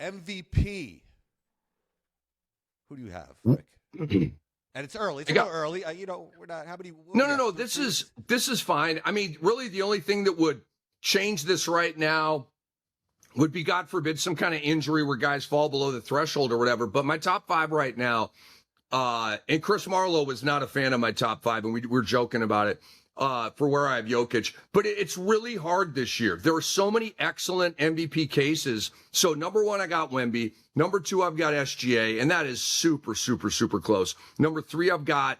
MVP. Who do you have, Rick? And it's early. It's a little early. We're not. How many? No. This is fine. I mean, really, the only thing that would change this right now would be, God forbid, some kind of injury where guys fall below the threshold or whatever. But my top 5 right now, and Chris Marlowe was not a fan of my top 5, and we were joking about it for where I have Jokic. But it's really hard this year. There are so many excellent MVP cases. So number 1, I got Wemby. Number 2, I've got SGA, and that is super, super, super close. Number 3, I've got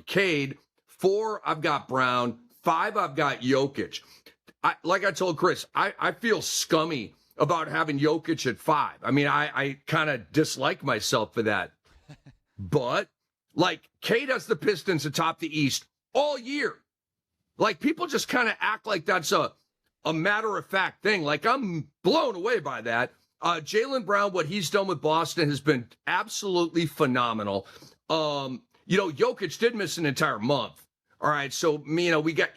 Cade. 4, I've got Brown. 5, I've got Jokic. Like I told Chris, I feel scummy about having Jokic at 5. I mean, I kind of dislike myself for that. But, like, Cade has the Pistons atop the East all year. Like, people just kind of act like that's a matter-of-fact thing. Like, I'm blown away by that. Jaylen Brown, what he's done with Boston has been absolutely phenomenal. Jokic did miss an entire month. All right, so, we got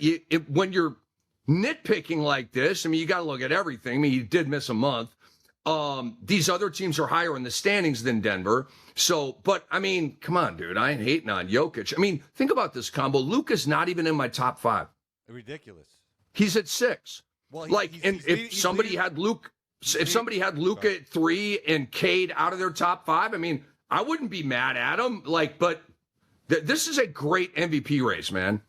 when you're nitpicking like this, I mean, you got to look at everything. I mean, he did miss a month. These other teams are higher in the standings than Denver. So, but, I mean, come on, dude. I ain't hating on Jokic. I mean, think about this combo. Luka's not even in my top 5. Ridiculous. He's at 6. Well, if somebody had Luka at 3 and Cade out of their top 5, I mean, I wouldn't be mad at him. But this is a great MVP race, man.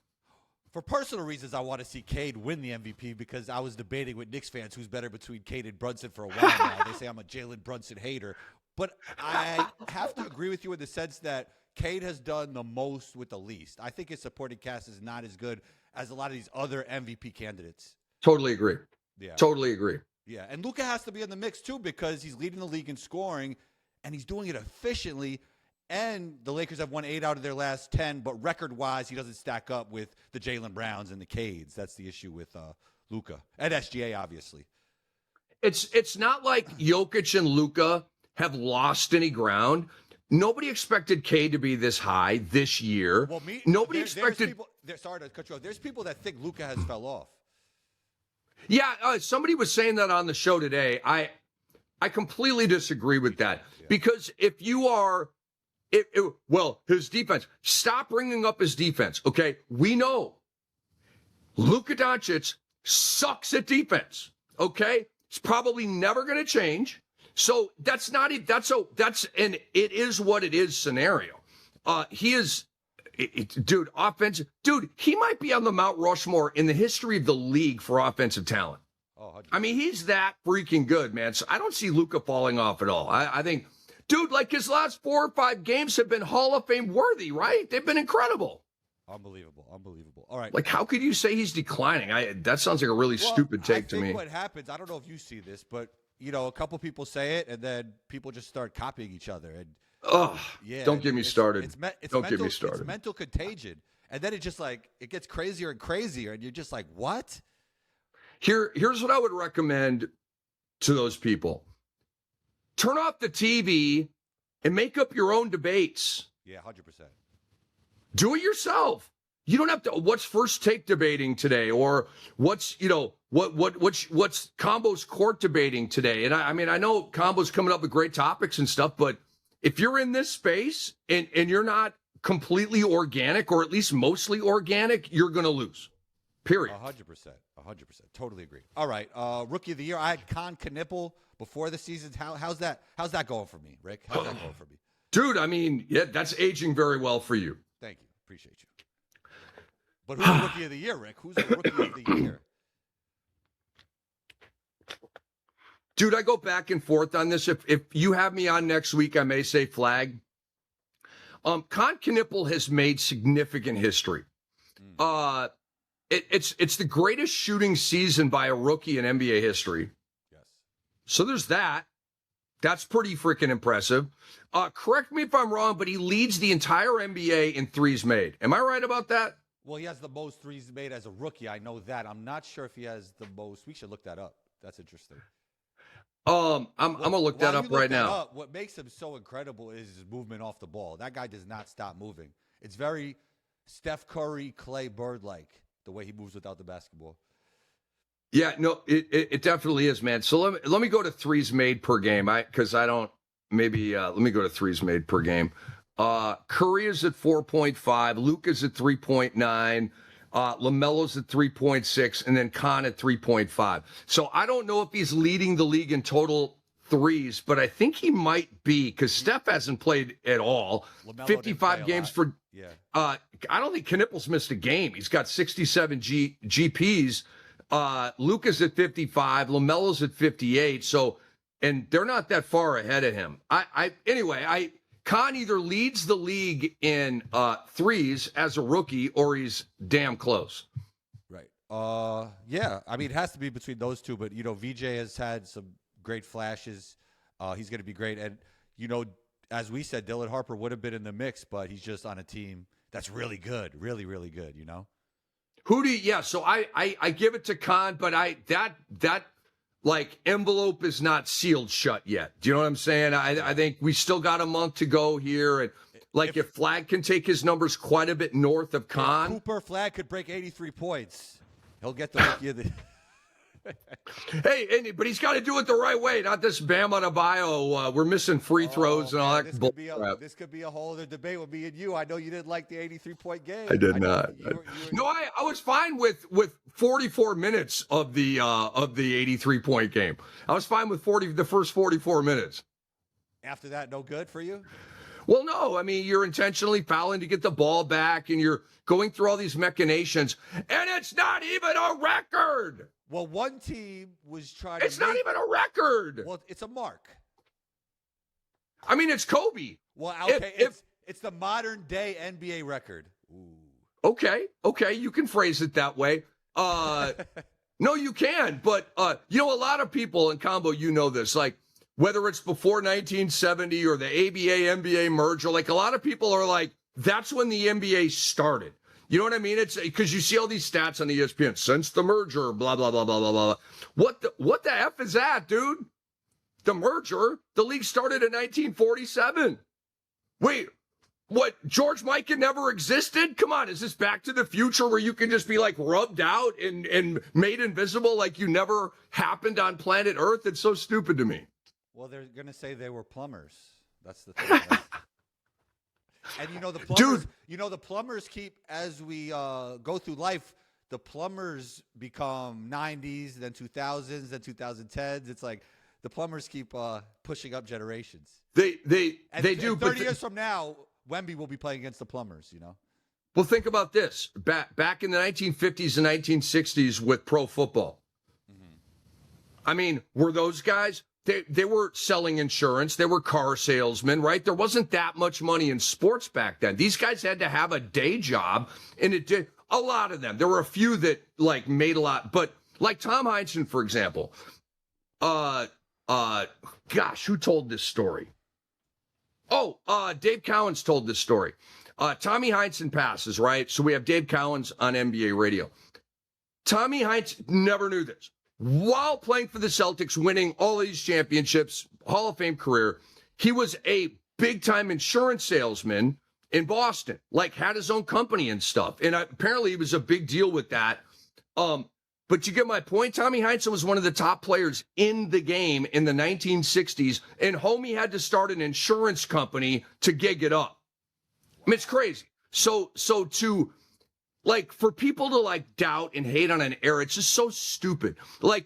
For personal reasons, I want to see Cade win the MVP because I was debating with Knicks fans who's better between Cade and Brunson for a while now. They say I'm a Jalen Brunson hater. But I have to agree with you in the sense that Cade has done the most with the least. I think his supporting cast is not as good as a lot of these other MVP candidates. Totally agree. Yeah. Totally agree. Yeah, and Luka has to be in the mix too because he's leading the league in scoring, and he's doing it efficiently. And the Lakers have won 8 out of their last 10, but record-wise, he doesn't stack up with the Jaylen Browns and the Cades. That's the issue with Luka and SGA, obviously. It's not like Jokic and Luka have lost any ground. Nobody expected Cade to be this high this year. Well, nobody expected. Sorry to cut you off. There's people that think Luka has fell off. Yeah, somebody was saying that on the show today. I completely disagree with that because if you are. His defense. Stop bringing up his defense, okay? We know Luka Doncic sucks at defense, okay? It's probably never going to change. So that's an it is what it is scenario. He is, offensive. Dude, he might be on the Mount Rushmore in the history of the league for offensive talent. I mean, he's that freaking good, man. So I don't see Luka falling off at all. I think... Dude, like his last 4 or 5 games have been Hall of Fame worthy, right? They've been incredible. Unbelievable. All right. Like, how could you say he's declining? That sounds like a really stupid take to me. What happens, I don't know if you see this, but, a couple people say it, and then people just start copying each other. And don't get me started. Don't get me started. It's mental contagion. And then it gets crazier and crazier, and you're just like, what? Here's what I would recommend to those people. Turn off the TV and make up your own debates. Yeah, 100%. Do it yourself. You don't have to. What's First Take debating today, or what's what's Combo's Court debating today? And I mean, I know Combo's coming up with great topics and stuff, but if you're in this space and you're not completely organic, or at least mostly organic, you're going to lose. Period. 100%. Totally agree. All right. Rookie of the Year. I had Knipple before the season. How's that going for me, Rick? How's that going for me? Dude, I mean, yeah, that's aging very well for you. Thank you. Appreciate you. But who's the Rookie of the Year, Rick? Who's the Rookie of the Year? Dude, I go back and forth on this. If you have me on next week, I may say flag. Knipple has made significant history. It's the greatest shooting season by a rookie in NBA history. Yes. So there's that. That's pretty freaking impressive. Correct me if I'm wrong, but he leads the entire NBA in threes made. Am I right about that? Well, he has the most threes made as a rookie. I know that. I'm not sure if he has the most. We should look that up. That's interesting. I'm gonna look that up right now. What makes him so incredible is his movement off the ball. That guy does not stop moving. It's very Steph Curry, Clay Bird like. The way he moves without the basketball. Yeah, no, it definitely is, man. So let me go to threes made per game. Because I don't maybe let me go to threes made per game. Curry is at 4.5, Luka's at 3.9, LaMelo's at 3.6, and then Khan at 3.5. So I don't know if he's leading the league in total threes, but I think he might be because Steph hasn't played at all. LaMelo 55 games for. Yeah. I don't think Knippel's missed a game. He's got 67 GPs. Luka's at 55, LaMelo's at 58. So, and they're not that far ahead of him. Anyway, Khan either leads the league in threes as a rookie or he's damn close. Right. Yeah. I mean, it has to be between those two. But VJ has had some great flashes. He's going to be great. And as we said, Dylan Harper would have been in the mix, but he's just on a team that's really good, really, really good. Who do you? Yeah. So I give it to Khan, but that like envelope is not sealed shut yet. Do you know what I'm saying? I think we still got a month to go here, and if Flagg can take his numbers quite a bit north of Khan, Cooper Flagg could break 83 points. He'll get the rookie of the. Hey, but he's got to do it the right way, not this Bam on a bio. We're missing free throws and all that. This could be a whole other debate with me and you. I know you didn't like the 83-point game. I did not. No, I was fine with 44 minutes of the 83-point game. I was fine with the first 44 minutes. After that, no good for you? Well, no. I mean, you're intentionally fouling to get the ball back, and you're going through all these machinations, and it's not even a record. Well, one team was trying It's not even a record. Well, it's a mark. I mean, it's Kobe. Well, okay, it's the modern day NBA record. Ooh. Okay, you can phrase it that way. No, you can. But, a lot of people in combo, this, like, whether it's before 1970 or the ABA-NBA merger, like, a lot of people are like, that's when the NBA started. You know what I mean? It's because you see all these stats on ESPN since the merger, blah, blah, blah, blah, blah, blah. What the F is that, dude? The merger? The league started in 1947. Wait, what? George Mikan never existed? Come on, is this Back to the Future where you can just be like rubbed out and made invisible like you never happened on planet Earth? It's so stupid to me. Well, they're going to say they were plumbers. That's the thing. And the plumbers, Dude. The plumbers keep, as we go through life, the plumbers become 90s, then 2000s, then 2010s. It's like the plumbers keep pushing up generations. They do. 30 years from now, Wemby will be playing against the plumbers, Well, think about this. Back in the 1950s and 1960s with pro football. Mm-hmm. I mean, were those guys? They were selling insurance. They were car salesmen, right? There wasn't that much money in sports back then. These guys had to have a day job, and it did a lot of them. There were a few that like made a lot, but like Tom Heinsohn, for example. Gosh, who told this story? Oh, Dave Cowens told this story. Tommy Heinsohn passes, right? So we have Dave Cowens on NBA radio. Tommy Heinsohn never knew this. While playing for the Celtics, winning all these championships, Hall of Fame career, he was a big-time insurance salesman in Boston, like had his own company and stuff. And apparently he was a big deal with that. But you get my point? Tommy Heinsohn was one of the top players in the game in the 1960s, and homie had to start an insurance company to gig it up. I mean, it's crazy. So to... like, for people to, like, doubt and hate on an era, it's just so stupid. Like,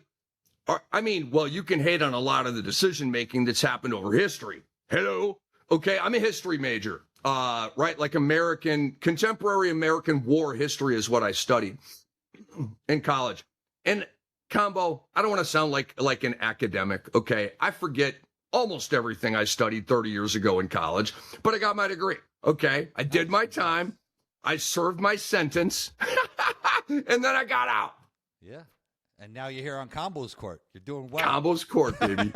you can hate on a lot of the decision-making that's happened over history. Hello? Okay, I'm a history major, right? Like contemporary American war history is what I studied in college. And, combo, I don't want to sound like an academic, okay? I forget almost everything I studied 30 years ago in college, but I got my degree, okay? I did my time. I served my sentence, and then I got out. Yeah. And now you're here on Combo's court. You're doing well. Combo's court, baby.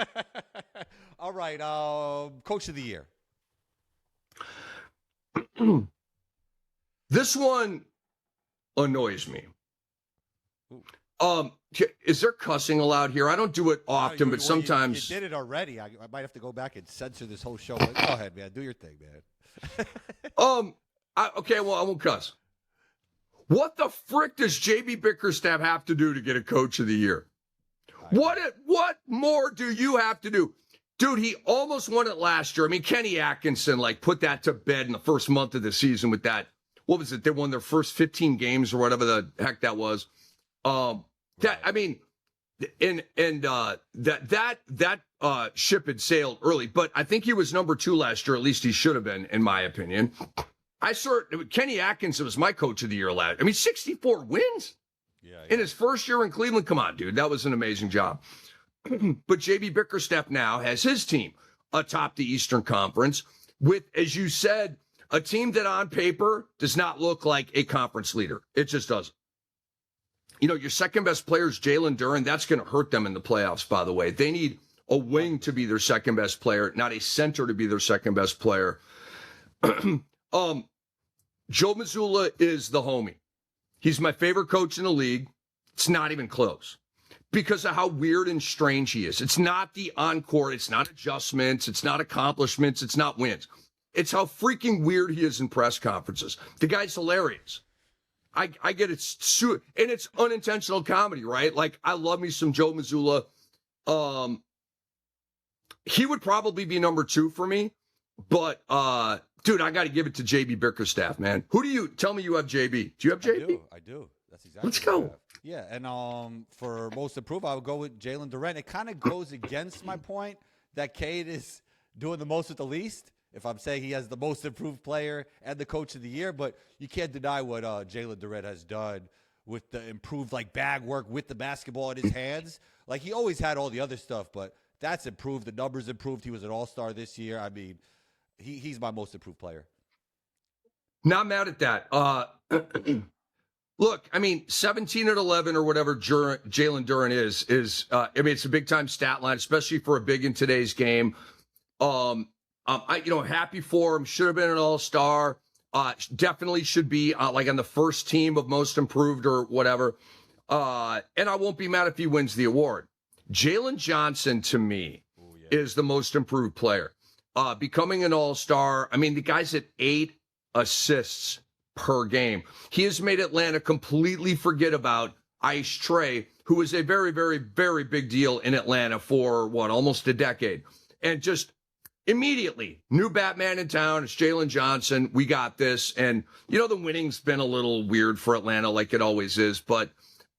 All right. Coach of the year. This one annoys me. Is there cussing allowed here? I don't do it often, but sometimes. You did it already. I might have to go back and censor this whole show. Go ahead, man. Do your thing, man. Okay, well, I won't cuss. What the frick does JB Bickerstaff have to do to get a coach of the year? What more do you have to do? Dude, he almost won it last year. I mean, Kenny Atkinson, like, put that to bed in the first month of the season with that. What was it? They won their first 15 games or whatever the heck that was. I mean, that ship had sailed early, but I think he was number 2 last year. At least he should have been, in my opinion. Kenny Atkinson was my coach of the year last. I mean, 64 wins in his first year in Cleveland. Come on, dude, that was an amazing job. But JB Bickerstaff now has his team atop the Eastern Conference with, as you said, a team that on paper does not look like a conference leader. It just doesn't. You know, your second best player is Jalen Duren. That's going to hurt them in the playoffs, by the way. They need a wing to be their second best player, not a center to be their second best player. Joe Mazzulla is the homie. He's my favorite coach in the league. It's not even close because of how weird and strange he is. It's not the encore. It's not adjustments. It's not accomplishments. It's not wins. It's how freaking weird he is in press conferences. The guy's hilarious. I get it. And it's unintentional comedy, right? Like, I love me some Joe Mazzulla. He would probably be number 2 for me. But, dude, I got to give it to JB Bickerstaff, man. Tell me you have JB. Do you have JB? I do. That's exactly Let's go. Yeah, and for most improved, I would go with Jalen Duren. It kind of goes against my point that Cade is doing the most with the least. If I'm saying he has the most improved player and the coach of the year, but you can't deny what Jalen Duren has done with the improved bag work with the basketball in his hands. Like, he always had all the other stuff, but that's improved. The numbers improved. He was an all-star this year. I mean, he's my most improved player. Not mad at that. Look, I mean, 17 at 11 or whatever Jalen Duren is I mean, it's a big time stat line, especially for a big in today's game. Happy for him. Should have been an all-star. Definitely should be on the first team of most improved or whatever. And I won't be mad if he wins the award. Jalen Johnson, to me, is the most improved player. Becoming an all-star. I mean, the guy's at 8 assists per game. He has made Atlanta completely forget about Ice Trey, who was a very, very, very big deal in Atlanta for, almost a decade. And just immediately, new Batman in town. It's Jalen Johnson. We got this. And, the winning's been a little weird for Atlanta, like it always is. But,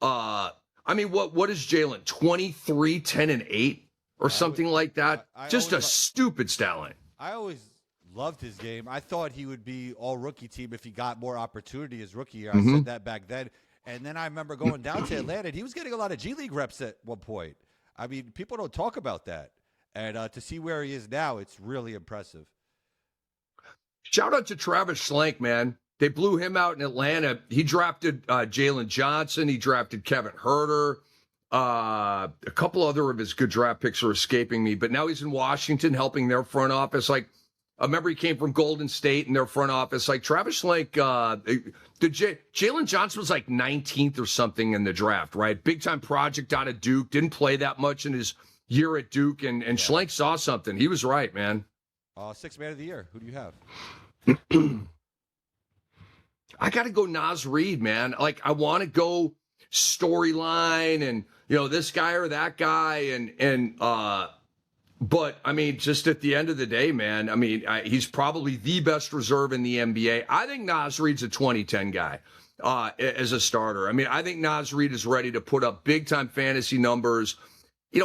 I mean, what is Jalen? 23, 10, and 8 or something like that? Just a stupid stat line. I always loved his game. I thought he would be all rookie team if he got more opportunity his rookie year. I said that back then. And then I remember going down to Atlanta, and he was getting a lot of G League reps at one point. I mean, people don't talk about that. And to see where he is now, it's really impressive. Shout out to Travis Schlenk, man. They blew him out in Atlanta. He drafted Jalen Johnson. He drafted Kevin Huerter. A couple other of his good draft picks are escaping me. But now he's in Washington helping their front office. Like, I remember he came from Golden State in their front office. Like, Travis Schlenk, Jalen Johnson was like 19th or something in the draft, right? Big-time project out of Duke. Didn't play that much in his year at Duke, and Schlenk saw something. He was right, man. 6th man of the year. Who do you have? I got to go Naz Reid, man. Like, I want to go storyline and, this guy or that guy. But, I mean, just at the end of the day, man, I mean, he's probably the best reserve in the NBA. I think Naz Reid's a 2010 guy as a starter. I mean, I think Naz Reid is ready to put up big-time fantasy numbers.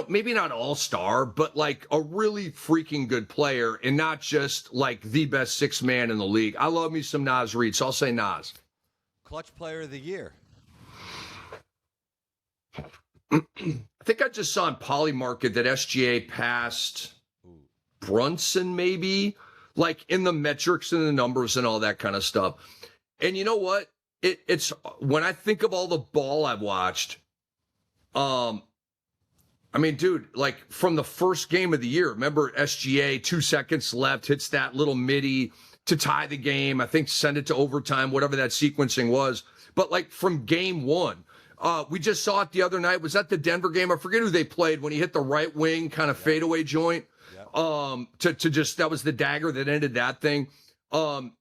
Maybe not all-star, but like a really freaking good player and not just like the best 6th man in the league. I love me some Naz Reid, so I'll say Naz. Clutch player of the year. I think I just saw on Polymarket that SGA passed Brunson, maybe, like in the metrics and the numbers and all that kind of stuff. And you know what? It's when I think of all the ball I've watched, I mean, dude, like from the first game of the year, remember SGA, 2 seconds left, hits that little midi to tie the game. I think send it to overtime, whatever that sequencing was. But like from game 1, we just saw it the other night. Was that the Denver game? I forget who they played when he hit the right wing kind of fadeaway joint. That was the dagger that ended that thing.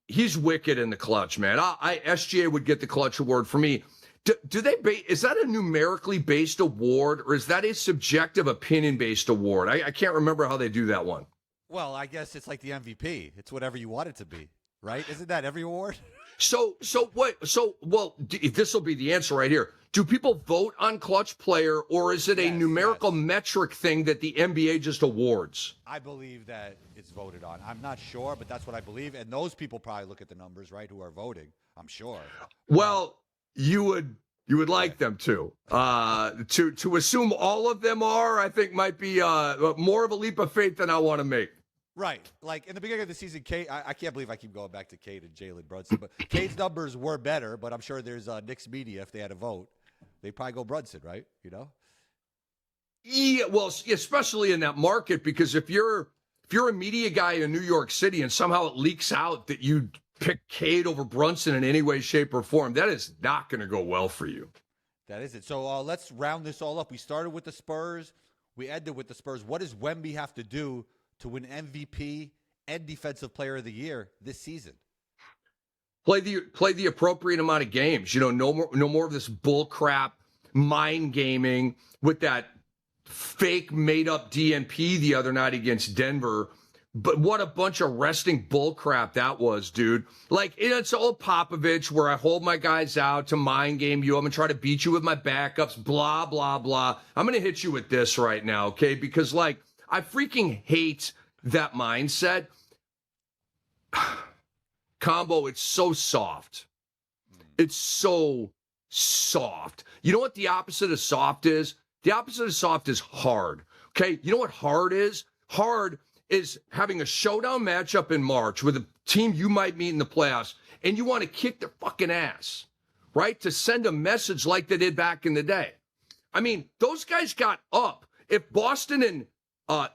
He's wicked in the clutch, man. SGA would get the clutch award for me. Do they is that a numerically based award, or is that a subjective opinion based award? I can't remember how they do that one. Well, I guess it's like the MVP. It's whatever you want it to be, right? Isn't that every award? So what? So, well, this will be the answer right here. Do people vote on clutch player, or is it a numerical metric thing that the NBA just awards? I believe that it's voted on. I'm not sure, but that's what I believe. And those people probably look at the numbers, right, who are voting, I'm sure. Well, you would like them to. To assume all of them are, I think, might be more of a leap of faith than I want to make. Right. Like in the beginning of the season, I can't believe I keep going back to Cade and Jalen Brunson, but Cade's numbers were better, but I'm sure there's Knicks media, if they had a vote, they'd probably go Brunson, right? You know? Yeah, well, especially in that market, because if you're a media guy in New York City and somehow it leaks out that you pick Cade over Brunson in any way, shape, or form, that is not going to go well for you. That is it. So let's round this all up. We started with the Spurs. We ended with the Spurs. What does Wemby have to do to win MVP and Defensive Player of the Year this season? Play the appropriate amount of games. You know, no more of this bull crap mind gaming with that fake made up DNP the other night against Denver. But what a bunch of resting bull crap that was, dude. Like, it's all Popovich where I hold my guys out to mind game you. I'm going to try to beat you with my backups, blah, blah, blah. I'm going to hit you with this right now, okay? Because, like, I freaking hate that mindset. Combo, it's so soft. It's so soft. You know what the opposite of soft is? The opposite of soft is hard, okay? You know what hard is? Hard is having a showdown matchup in March with a team you might meet in the playoffs, and you want to kick their fucking ass, right? To send a message like they did back in the day. I mean, those guys got up. If Boston and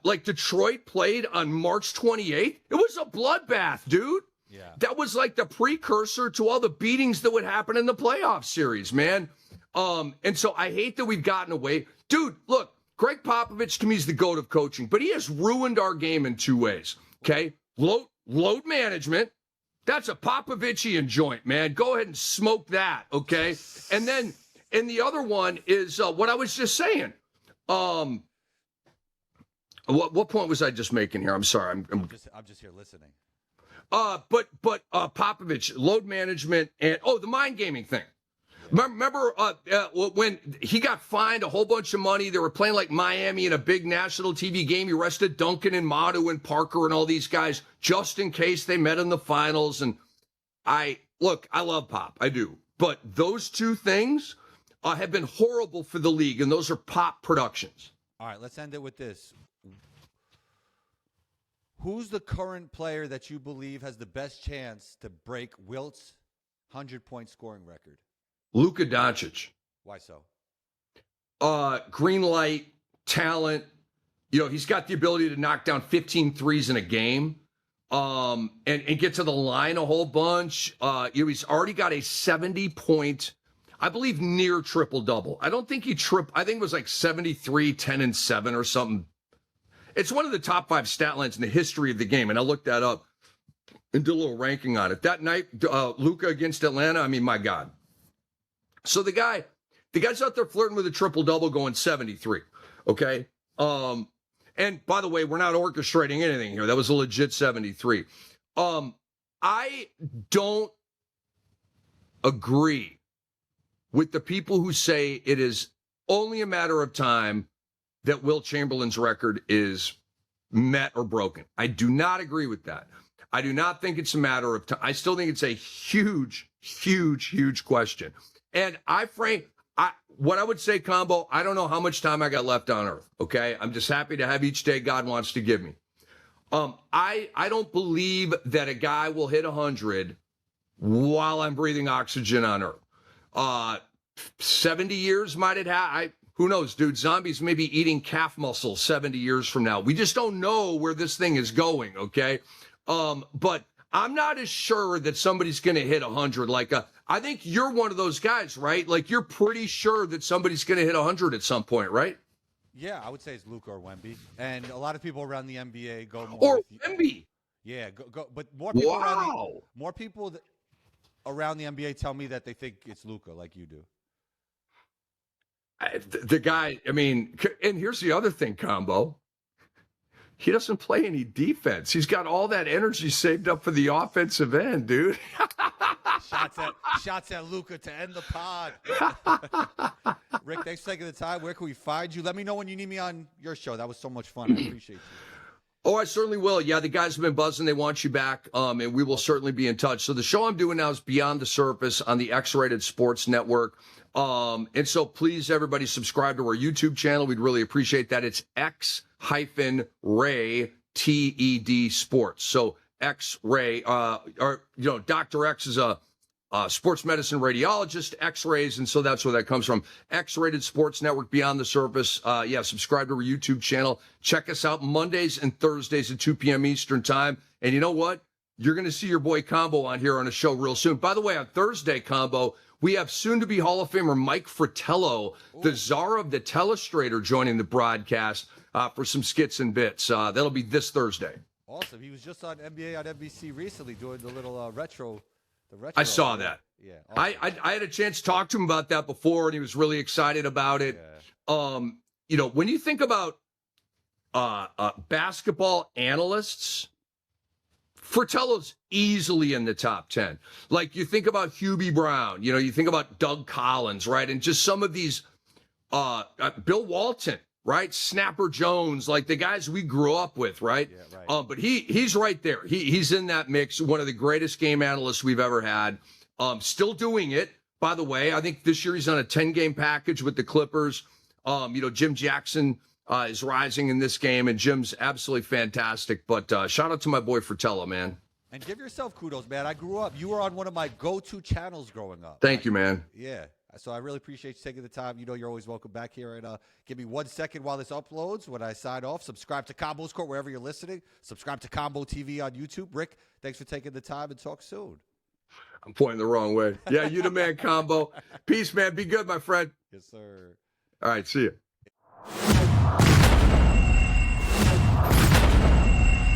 like Detroit played on March 28th, it was a bloodbath, dude. Yeah. That was like the precursor to all the beatings that would happen in the playoff series, man. And so I hate that we've gotten away. Dude, look, Greg Popovich to me is the GOAT of coaching, but he has ruined our game in two ways, okay? Load management. That's a Popovichian joint, man. Go ahead and smoke that, okay? And the other one is what I was just saying. What point was I just making here? I'm sorry. I'm just here listening. But Popovich, load management, and the mind gaming thing. Remember when he got fined a whole bunch of money? They were playing like Miami in a big national TV game. He arrested Duncan and Matu and Parker and all these guys just in case they met in the finals. And I love Pop, I do. But those two things have been horrible for the league, and those are Pop productions. All right, let's end it with this. Who's the current player that you believe has the best chance to break Wilt's 100-point scoring record? Luka Doncic. Why so? Green light, talent. You know, he's got the ability to knock down 15 threes in a game and get to the line a whole bunch. He's already got a 70-point, I believe, near triple-double. I don't think I think it was like 73, 10, and 7 or something. It's one of the top 5 stat lines in the history of the game, and I looked that up and did a little ranking on it. That night, Luka against Atlanta, I mean, my God. So the guy's out there flirting with a triple-double going 73, okay? And by the way, we're not orchestrating anything here. That was a legit 73. I don't agree with the people who say it is only a matter of time that Wilt Chamberlain's record is met or broken. I do not agree with that. I do not think it's a matter of time. I still think it's a huge, huge, huge question. And what I would say, Combo, I don't know how much time I got left on earth, okay? I'm just happy to have each day God wants to give me. I don't believe that a guy will hit 100 while I'm breathing oxygen on earth. 70 years might it have? Who knows, dude? Zombies may be eating calf muscle 70 years from now. We just don't know where this thing is going, okay? But I'm not as sure that somebody's going to hit 100. I think you're one of those guys, right? Like, you're pretty sure that somebody's going to hit 100 at some point, right? Yeah, I would say it's Luka or Wemby. And a lot of people around the NBA go more. Or Wemby. Yeah, go. But more people Wow. around the NBA tell me that they think it's Luka, like you do. The guy, I mean, and here's the other thing, Combo. He doesn't play any defense. He's got all that energy saved up for the offensive end, dude. Shots at Luka to end the pod. Rick, thanks for taking the time. Where can we find you? Let me know when you need me on your show. That was so much fun. I appreciate you. Oh, I certainly will. Yeah, the guys have been buzzing. They want you back, and we will certainly be in touch. So the show I'm doing now is Beyond the Surface on the X-Rated Sports Network. And so please, everybody, subscribe to our YouTube channel. We'd really appreciate that. It's X-Ray TED Sports. So X-Ray, Dr. X is a sports medicine radiologist, X-rays, and so that's where that comes from. X-Rated Sports Network, Beyond the Surface. Subscribe to our YouTube channel. Check us out Mondays and Thursdays at 2 p.m. Eastern Time. And you know what? You're going to see your boy Combo on here on a show real soon. By the way, on Thursday, Combo, we have soon-to-be Hall of Famer Mike Fratello, the czar of the telestrator, joining the broadcast for some skits and bits. That'll be this Thursday. Awesome. He was just on NBA on NBC recently doing the little retro. I saw that. Yeah. Awesome. I had a chance to talk to him about that before, and he was really excited about it. Yeah. When you think about basketball analysts, Fratello's easily in the top 10. Like, you think about Hubie Brown, you think about Doug Collins, right? And just some of these, Bill Walton, right? Snapper Jones, like the guys we grew up with, right? Yeah, right. But he's right there. He's in that mix. One of the greatest game analysts we've ever had. Still doing it, by the way. I think this year he's on a 10-game package with the Clippers. Jim Jackson is rising in this game, and Jim's absolutely fantastic. But shout out to my boy Fratello, man. And give yourself kudos, man. I grew up. You were on one of my go-to channels growing up. Thank you, man. Yeah. So I really appreciate you taking the time. You're always welcome back here. And give me 1 second while this uploads. When I sign off, subscribe to Combo's Court wherever you're listening. Subscribe to Combo TV on YouTube. Rick, thanks for taking the time, and talk soon. I'm pointing the wrong way. Yeah, you the man, Combo. Peace, man. Be good, my friend. Yes, sir. All right, see you.